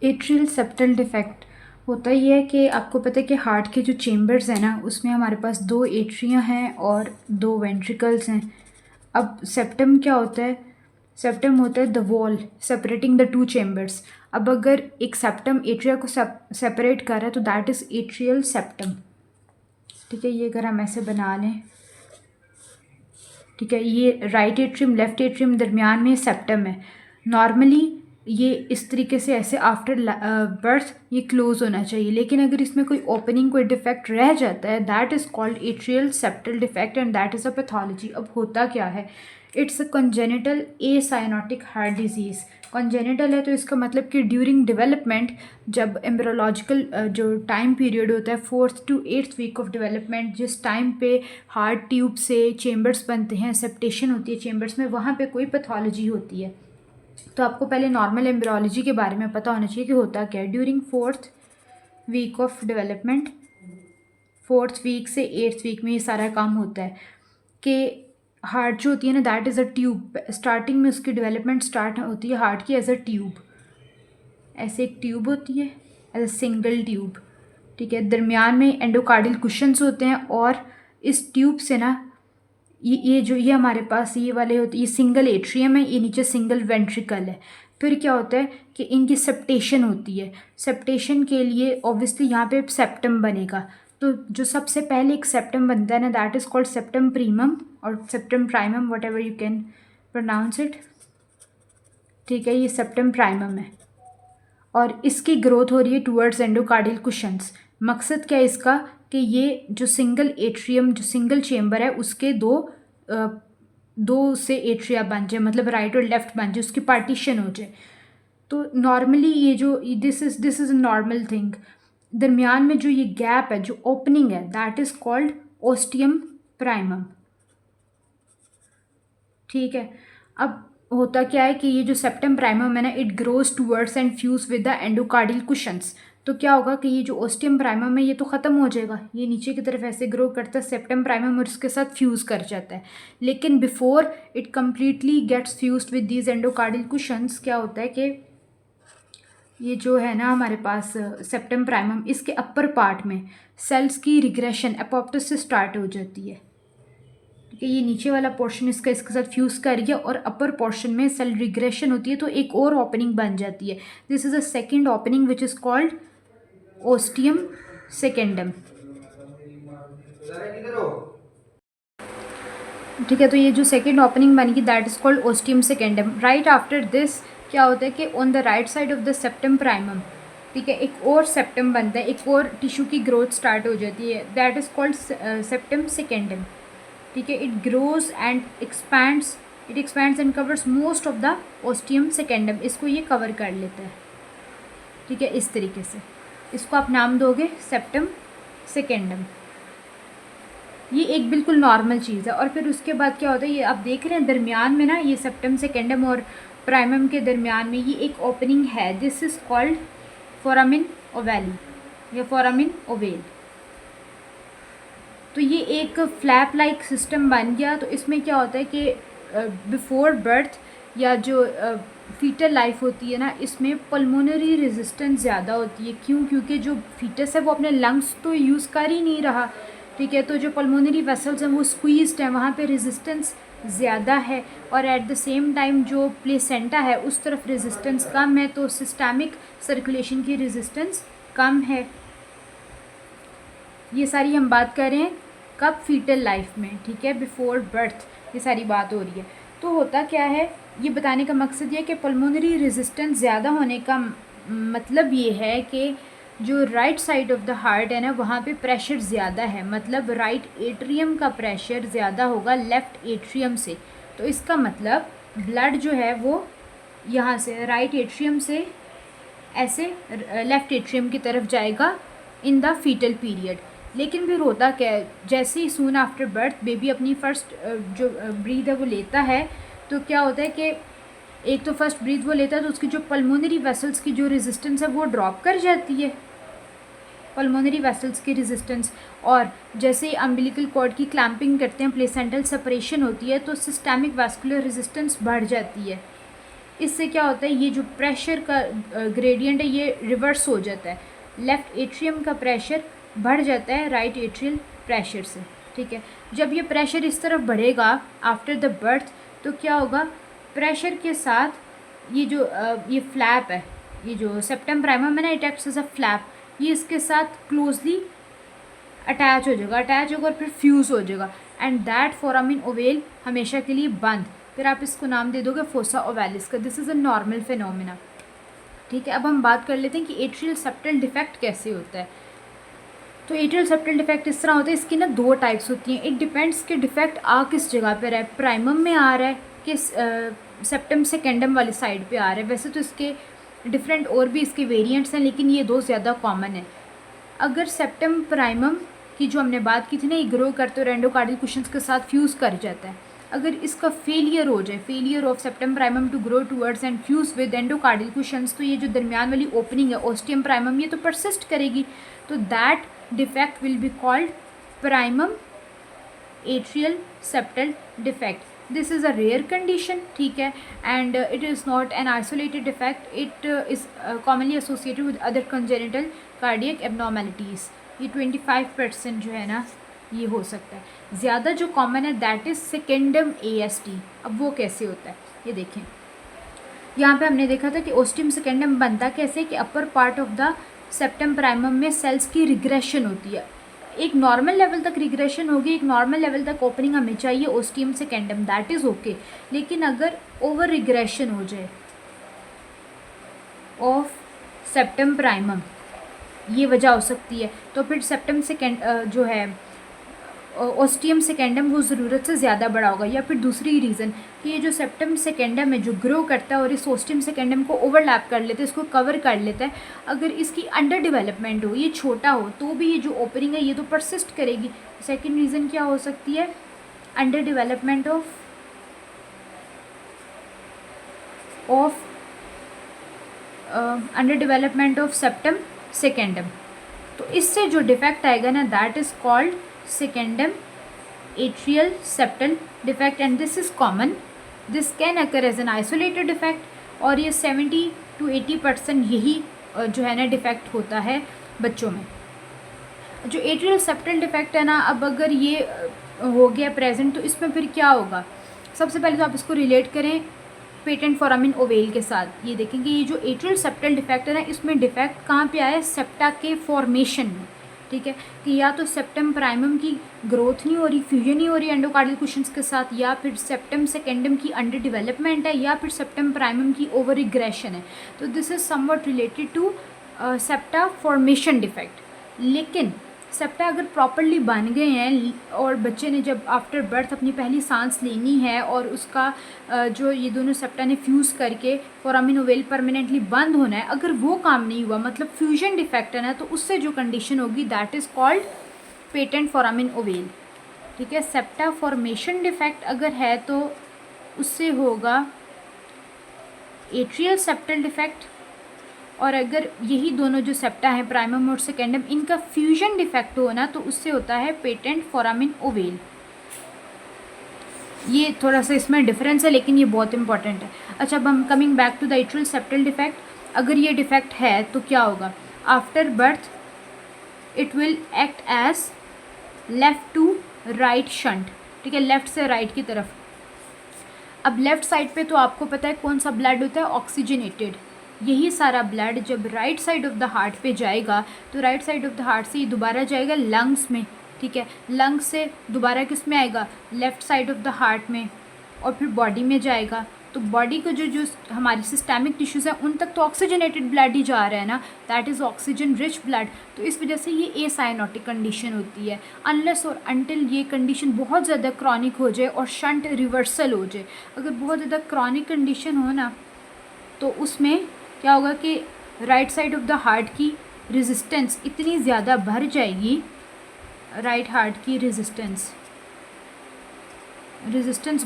Atrial septal defect होता ही है कि आपको पता है कि हार्ट के जो चेम्बर्स हैं ना, उसमें हमारे पास 2 एट्रियाँ हैं और 2 वेंट्रिकल्स हैं। अब सेप्टम क्या होता है? सेप्टम होता है the wall separating the 2 chambers. अब अगर एक सेप्टम एट्रिया को सेपरेट कर रहा है तो दैट इज़ एट्रियल सेप्टम। ठीक है, ये अगर हम ऐसे बना लें, ठीक है, ये राइट एट्रियम लेफ्ट एट्रियम दरमियान में सेप्टम है। नॉर्मली ये इस तरीके से ऐसे आफ्टर बर्थ ये क्लोज होना चाहिए, लेकिन अगर इसमें कोई ओपनिंग कोई डिफेक्ट रह जाता है that is called atrial septal defect and that is a pathology. अब होता क्या है? It's a congenital acyanotic heart disease. Congenital है तो इसका मतलब कि ड्यूरिंग डेवलपमेंट, जब एम्ब्रोलॉजिकल जो टाइम पीरियड होता है 4th to 8th week of development, जिस टाइम पे हार्ट ट्यूब से चेम्बर्स बनते हैं, सेप्टेशन होती है चेम्बर्स में, वहाँ पे कोई पैथोलॉजी होती है। तो आपको पहले नॉर्मल एम्ब्रोलॉजी के बारे में पता होना चाहिए कि होता क्या है। During 4th week of development, 4th week से 8th वीक में ये सारा काम होता है कि हार्ट जो होती है ना that is a tube. Starting में उसकी डेवलपमेंट स्टार्ट होती है हार्ट की एज अ ट्यूब। ऐसे एक ट्यूब होती है एज अ सिंगल ट्यूब, ठीक है। दरमियान में एंडोकार्डियल कुशन्स होते हैं और इस ट्यूब से ना ये हमारे पास ये वाले होते, ये सिंगल एट्रियम है, ये नीचे सिंगल वेंट्रिकल है। फिर क्या होता है कि इनकी सेप्टेशन होती है। सेप्टेशन के लिए ऑब्वियसली यहाँ पे सेप्टम बनेगा। तो जो सबसे पहले एक सेप्टम बनता है ना that is called septum primum और septum primum, whatever you can pronounce it. ठीक है, ये सेप्टम प्राइमम है और इसकी ग्रोथ हो रही है टूवर्ड्स एंडोकार्डियल कुशंस। मकसद क्या है इसका कि ये जो सिंगल एट्रियम जो सिंगल चेम्बर है उसके दो से एट्रिया बन जाए, मतलब राइट और लेफ्ट बन जाए, उसकी पार्टीशन हो जाए। तो नॉर्मली ये जो this is a normal thing. दरमियान में जो ये गैप है, जो ओपनिंग है, that is called ostium primum. ठीक है, अब होता क्या है कि ये जो सेप्टम प्राइमम है ना, it grows towards and fuse with the endocardial cushions. तो क्या होगा कि ये जो ओस्टियम प्राइमम है ये तो ख़त्म हो जाएगा, ये नीचे की तरफ ऐसे ग्रो करता है सेप्टम प्राइमम और उसके साथ फ्यूज़ कर जाता है। लेकिन before it completely gets fused with these endocardial cushions, क्या होता है कि ये जो है ना हमारे पास सेप्टम प्राइमम, इसके अपर पार्ट में सेल्स की रिग्रेशन एपोप्टोसिस स्टार्ट हो जाती है। ठीक है, ये नीचे वाला पोर्शन इसका इसके साथ फ्यूज़ कर गया और अपर पोर्शन में सेल रिग्रेशन होती है तो एक और ओपनिंग बन जाती है। This is a second opening which is called ostium secundum. ठीक है, तो ये जो सेकेंड ओपनिंग बनेगी that is called ostium secundum. Right after this क्या होता है कि on the right side of the septum primum, ठीक है, एक और सेप्टम बनता है, एक और टिश्यू की ग्रोथ स्टार्ट हो जाती है, that is called septum secundum. ठीक है, it grows and expands, it expands and covers most of the ostium secundum. इसको ये कवर कर लेता है। ठीक है, इस तरीके से इसको आप नाम दोगे सेप्टम सेकेंडम। ये एक बिल्कुल नॉर्मल चीज़ है। और फिर उसके बाद क्या होता है, ये आप देख रहे हैं दरमियान में ना, ये सेप्टम सेकेंडम और प्राइमम के दरमियान में ये एक ओपनिंग है। दिस इज़ कॉल्ड फोरामिन ओवैली या फोरामिन ओवेल। तो ये एक फ्लैप लाइक सिस्टम बन गया। तो इसमें क्या होता है कि बिफोर बर्थ या जो फीटल लाइफ होती है ना, इसमें पल्मोनरी रेजिस्टेंस ज़्यादा होती है। क्यों? क्योंकि जो फीटस है वो अपने लंग्स तो यूज़ कर ही नहीं रहा। ठीक है, तो जो पल्मोनरी वेसल्स हैं वो स्क्वीज्ड हैं, वहाँ पे रेजिस्टेंस ज़्यादा है। और एट द सेम टाइम जो प्लेसेंटा है उस तरफ रेजिस्टेंस कम है, तो सिस्टमिक सर्कुलेशन की रेजिस्टेंस कम है। ये सारी हम बात कर रहे हैं कब? फीटल लाइफ में। ठीक है, बिफोर बर्थ ये सारी बात हो रही है। तो होता क्या है, ये बताने का मकसद ये है कि पल्मोनरी रेजिस्टेंस ज़्यादा होने का मतलब ये है कि जो right side of the heart है ना, वहाँ पे प्रेशर ज़्यादा है, मतलब राइट एट्रियम का प्रेशर ज़्यादा होगा लेफ़्ट एट्रियम से। तो इसका मतलब ब्लड जो है वो यहाँ से राइट एट्रियम से ऐसे लेफ़्ट एट्रियम की तरफ जाएगा इन द फीटल पीरियड। लेकिन फिर होता क्या है, जैसे ही सून आफ्टर बर्थ बेबी अपनी फ़र्स्ट जो ब्रीथ है वो लेता है, तो क्या होता है कि एक तो फर्स्ट ब्रीथ वो लेता है तो उसकी जो पल्मोनरी वेसल्स की जो रेजिस्टेंस है वो ड्रॉप कर जाती है, पल्मोनरी वेसल्स की रेजिस्टेंस। और जैसे ही अम्बिलिकल कॉर्ड की क्लैंपिंग करते हैं, प्लेसेंटल सेपरेशन होती है, तो सिस्टमिक वास्कुलर रेजिस्टेंस बढ़ जाती है। इससे क्या होता है, ये जो प्रेशर का ग्रेडियंट है ये रिवर्स हो जाता है, लेफ़्ट एट्रियम का प्रेशर बढ़ जाता है राइट एट्रियल प्रेशर से, ठीक है। जब ये प्रेशर इस तरफ बढ़ेगा आफ्टर द बर्थ, तो क्या होगा, प्रेशर के साथ ये जो ये फ्लैप है, ये जो सेप्टम प्राइमम है ना, it acts as a flap, ये इसके साथ क्लोजली अटैच हो जाएगा और फिर फ्यूज़ हो जाएगा, एंड दैट फोरामिन ओवेल हमेशा के लिए बंद, फिर आप इसको नाम दे दोगे फोसा ओवेलिस का। This is a normal phenomena, ठीक है। अब हम बात कर लेते हैं कि एट्रियल सेप्टल डिफेक्ट कैसे होता है। तो एट्रियल सेप्टल डिफेक्ट इस तरह होता है, इसकी ना दो टाइप्स होती हैं। इट डिपेंड्स कि डिफेक्ट आ किस जगह पर है, प्राइमम में आ रहा है कि सेप्टम सेकेंडम वाली साइड पे आ रहा है। वैसे तो इसके डिफरेंट और भी इसके वेरिएंट्स हैं, लेकिन ये दो ज़्यादा कॉमन है। अगर सेप्टम प्राइमम की जो हमने बात की थी ना, ये ग्रो करते और एंडोकार्डियल कुशन्स के साथ फ्यूज़ कर जाता है, अगर इसका फेलियर हो जाए, failure of septum primum to grow towards and fuse with endocardial cushions, तो ये जो दरमियान वाली ओपनिंग है ओस्टियम प्राइमम, ये तो परसिस्ट करेगी, तो that defect will be called primum atrial septal defect. This is a rare condition, ठीक है, and it is not an isolated defect, it is commonly associated with other congenital cardiac abnormalities. ये 25% जो है ना ये हो सकता है। ज़्यादा जो कॉमन है दैट इज़ सेकेंडम AST। अब वो कैसे होता है ये देखें, यहाँ पे हमने देखा था कि ओस्टियम सेकेंडम बनता कैसे, कि upper part of the septum primum में सेल्स की रिग्रेशन होती है, एक नॉर्मल लेवल तक रिग्रेशन होगी, एक नॉर्मल लेवल तक ओपनिंग हमें चाहिए ostium secundum, that is okay. लेकिन अगर ओवर रिग्रेशन हो जाए ऑफ सेप्टम प्राइमम, ये वजह हो सकती है, तो फिर सेप्टम सेकेंड जो है ओस्टियम सेकेंडम वो ज़रूरत से ज़्यादा बड़ा होगा। या फिर दूसरी रीज़न कि ये जो सेप्टम सेकेंडम है जो ग्रो करता है और इस ओस्टियम सेकेंडम को ओवरलैप कर लेता है, इसको कवर कर लेता है, अगर इसकी अंडर डेवलपमेंट हो, ये छोटा हो, तो भी ये जो ओपनिंग है ये तो परसिस्ट करेगी। सेकेंड रीज़न क्या हो सकती है, under development of septum secundum. तो इससे जो डिफेक्ट आएगा ना that is called secundum atrial septal defect, and this is common, this can occur as an isolated defect, और ये 70 to 80% यही जो है ना डिफेक्ट होता है बच्चों में। जो एट्रियल सेप्टल डिफेक्ट है ना, अब अगर ये हो गया प्रेजेंट, तो इसमें फिर क्या होगा, सबसे पहले तो आप इसको रिलेट करें पेटेंट फोरामिन ओवेल के साथ। ये देखेंगे ये जो एट्रियल सेप्टल डिफेक्ट है ना, इसमें डिफेक्ट कहाँ पे आया है, सेप्टा के फॉर्मेशन में, ठीक है, कि या तो सेप्टम प्राइमम की ग्रोथ नहीं हो रही, फ्यूजन नहीं हो रही एंडोकार्डियल कुशन्स के साथ, या फिर सेप्टम सेकेंडम की अंडर डेवलपमेंट है, या फिर सेप्टम प्राइमम की ओवर रिग्रेशन है। तो this is somewhat related to septa formation defect. लेकिन सेप्टा अगर प्रॉपरली बन गए हैं और बच्चे ने जब आफ्टर बर्थ अपनी पहली सांस लेनी है और उसका जो ये दोनों सेप्टा ने फ्यूज़ करके फोरामिन ओवेल परमानेंटली बंद होना है, अगर वो काम नहीं हुआ, मतलब फ्यूजन डिफेक्ट है ना, तो उससे जो कंडीशन होगी that is called patent foramen oval, ठीक है। सेप्टा फॉर्मेशन डिफेक्ट अगर है तो उससे होगा एट्रियल सेप्टल डिफेक्ट, और अगर यही दोनों जो सेप्टा हैं प्राइमम और सेकेंडम, इनका फ्यूजन डिफेक्ट होना, तो उससे होता है पेटेंट फोरामिन ओवेल। ये थोड़ा सा इसमें डिफरेंस है, लेकिन ये बहुत इंपॉर्टेंट है। अच्छा, अब हम coming back to the atrial septal defect, अगर ये डिफेक्ट है तो क्या होगा, after birth it will act as left to right shunt, ठीक है, लेफ़्ट से राइट की तरफ। अब लेफ़्ट साइड पे तो आपको पता है कौन सा ब्लड होता है, ऑक्सीजनेटेड। यही सारा ब्लड जब right side of the heart पे जाएगा, तो right side of the heart से ये दोबारा जाएगा लंग्स में, ठीक है, लंग्स से दोबारा किस में आएगा, left side of the heart में, और फिर बॉडी में जाएगा। तो बॉडी को जो हमारी सिस्टेमिक टिश्यूज़ हैं उन तक तो ऑक्सीजनेटेड ब्लड ही जा रहा है ना, that is oxygen rich blood. तो इस वजह से ये एसाइनोटिक कंडीशन होती है, अनलेस और अनटिल ये कंडीशन बहुत ज़्यादा क्रॉनिक हो जाए और शंट रिवर्सल हो जाए। अगर बहुत ज़्यादा क्रॉनिक कंडीशन हो ना, तो उसमें क्या होगा कि right side of the heart की रेजिस्टेंस इतनी ज़्यादा बढ़ जाएगी, राइट हार्ट की रेजिस्टेंस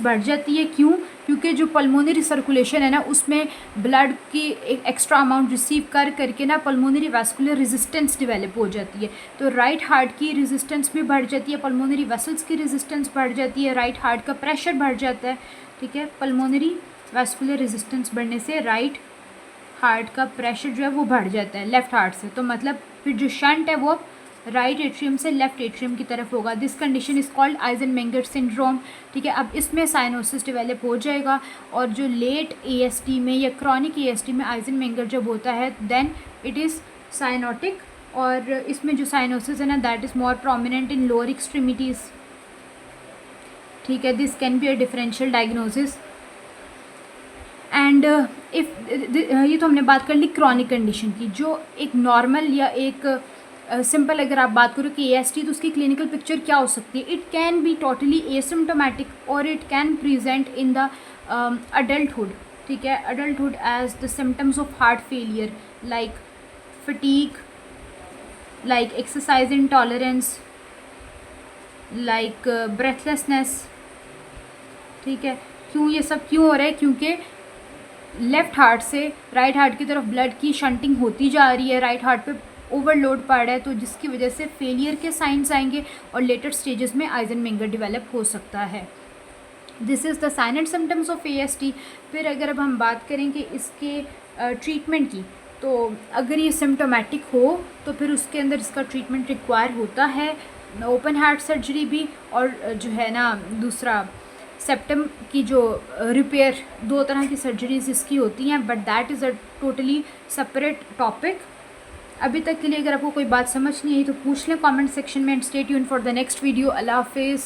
बढ़ जाती है। क्यों? क्योंकि जो पल्मोनरी सर्कुलेशन है ना, उसमें ब्लड की एक एक्स्ट्रा अमाउंट रिसीव कर करके ना पल्मोनरी वैस्कुलर रेजिस्टेंस डेवलप हो जाती है। तो राइट हार्ट की रेजिस्टेंस भी बढ़ जाती है, पल्मोनरी वेसल्स की रेजिस्टेंस बढ़ जाती है, राइट हार्ट का प्रेशर बढ़ जाता है, ठीक है, पल्मोनरी वैस्कुलर रेजिस्टेंस बढ़ने से राइट हार्ट का प्रेशर जो है वो बढ़ जाता है लेफ़्ट हार्ट से, तो मतलब फिर जो शंट है वो राइट एट्रियम से लेफ्ट एट्रियम की तरफ होगा। This condition is called Eisenmenger syndrome. ठीक है, अब इसमें साइनोसिस डेवलप हो जाएगा, और जो लेट एएसटी में या क्रॉनिक एएसटी में आइजनमेंगर जब होता है देन इट इज़ साइनोटिक, और इसमें जो साइनोसिस है ना that is more prominent in lower extremities. ठीक है, this can be a differential diagnosis and if ये तो हमने बात कर ली क्रॉनिक कंडीशन की। जो एक नॉर्मल या एक सिंपल अगर आप बात करो कि एएसटी, तो उसकी क्लिनिकल पिक्चर क्या हो सकती है? It can be totally asymptomatic और it can present in the adulthood. ठीक है, adulthood as the symptoms of heart failure like fatigue, like exercise intolerance, like breathlessness. ठीक है, क्यों ये सब क्यों हो रहा है? क्योंकि लेफ़्ट हार्ट से राइट हार्ट की तरफ ब्लड की शंटिंग होती जा रही है, राइट हार्ट पे ओवरलोड पड़ रहा है, तो जिसकी वजह से फेलियर के साइंस आएंगे और लेटर स्टेजेस में आइजनमेंगर डेवलप हो सकता है। This is the sign and symptoms of AST. फिर अगर अब हम बात करें कि इसके ट्रीटमेंट की, तो अगर ये सिम्टोमेटिक हो तो फिर उसके अंदर इसका ट्रीटमेंट रिक्वायर होता है, ओपन हार्ट सर्जरी भी, और जो है ना दूसरा सेप्टम की जो रिपेयर, दो तरह की सर्जरीज इसकी होती हैं, but that is a totally separate topic. अभी तक के लिए अगर आपको कोई बात समझ नहीं आई तो पूछ लें कमेंट सेक्शन में, and stay tuned for the next video. अल्लाह हाफिज़।